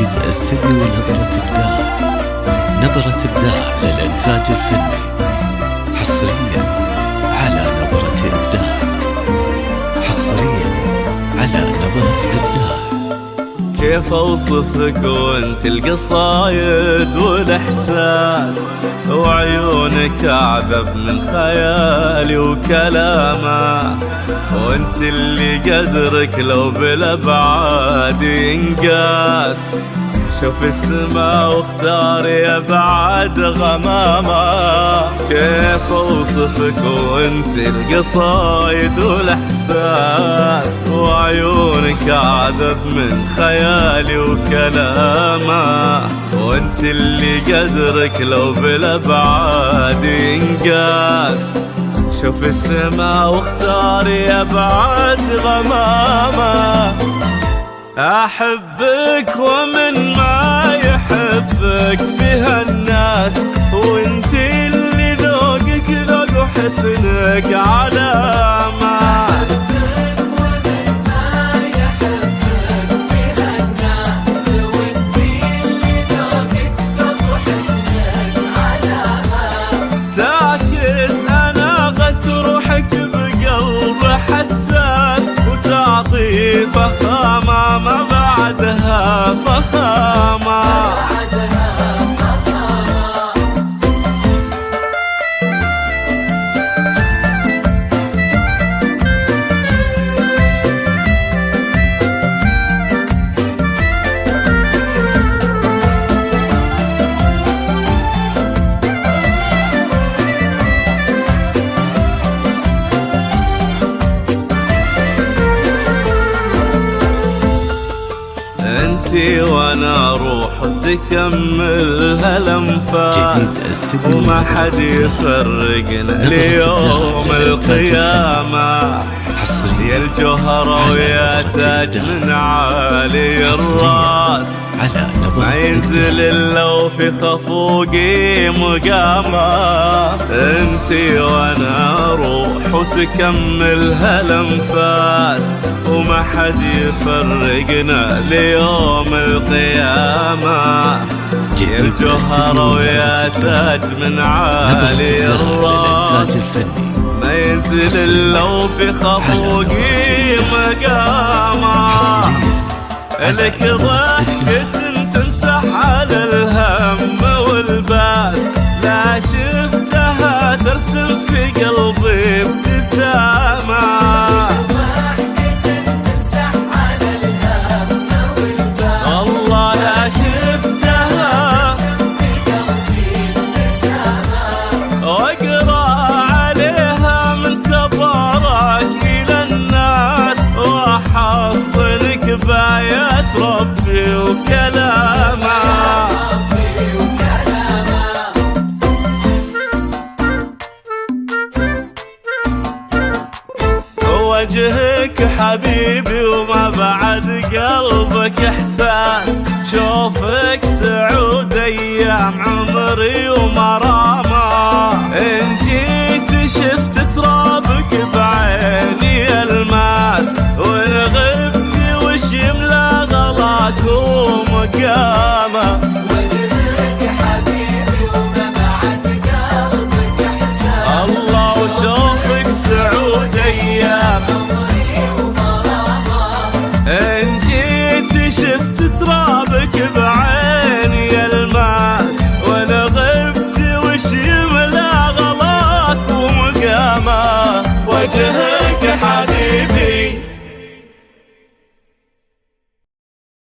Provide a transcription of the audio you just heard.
جديد استديو نبرة إبداع. نبرة إبداع للإنتاج الفني، حصريا على نبرة إبداع. حصريا على نبرة إبداع. كيف اوصفك وانت القصايد والاحساس، وعيونك اعذب من خيالي وكلامه، وانت اللي قدرك لو بالابعاد ينقاس. شوف السما واختار يا بعد غمامة. كيف اوصفك وانت القصايد والاحساس، وعيونك اعذب من خيالي وكلامه، وانت اللي قدرك لو بالابعاد ينقاس. شوف السما واختار يا بعد غمامة. أحبك ومن ما يحبك فيها الناس، وانت اللي ذوقك ذوق وحسنك علامة. أحبك ومن ما يحبك فيها الناس، وانت اللي ذوقك ذوق وحسنك علامة. تعكس أناقة روحك بقلب حساس، وتعطي فخامة ما بعدها فخامة. انتي وانا روح تكمل هالانفاس، وما حد يفرقنا ليوم القيامة. يا الجوهرة ويا تاج من عالي الراس، ما ينزل الا وفي خفوقي مقامة. انتي وانا روح وتكمل هالانفاس، وما حد يفرقنا ليوم القيامة. يا الجوهرة ويا تاج من عالي الراس، ما ينزل الا وفي خفوقي مقامة. لك ضحكة تمسح على الهم والباس، لا شفتها ترسم في قلبي ابتسامة. بآيات ربي وكلامه. وجهك حبيبي وما بعد قلبك إحساس، شوفك سعود أيام عمري ومرامة. إن جيت شفت ترابك بعيني الماس، وإن غبت يملى غلاك ومقامة. وجهك حبيبي وما بعد قلبك إحساس، الله وشوفك سعود أيام عمري ومرامة. إن جيت شفت ترابك بعيني الماس، وأنا غبت وش يملى غلاك ومقامة. وجهك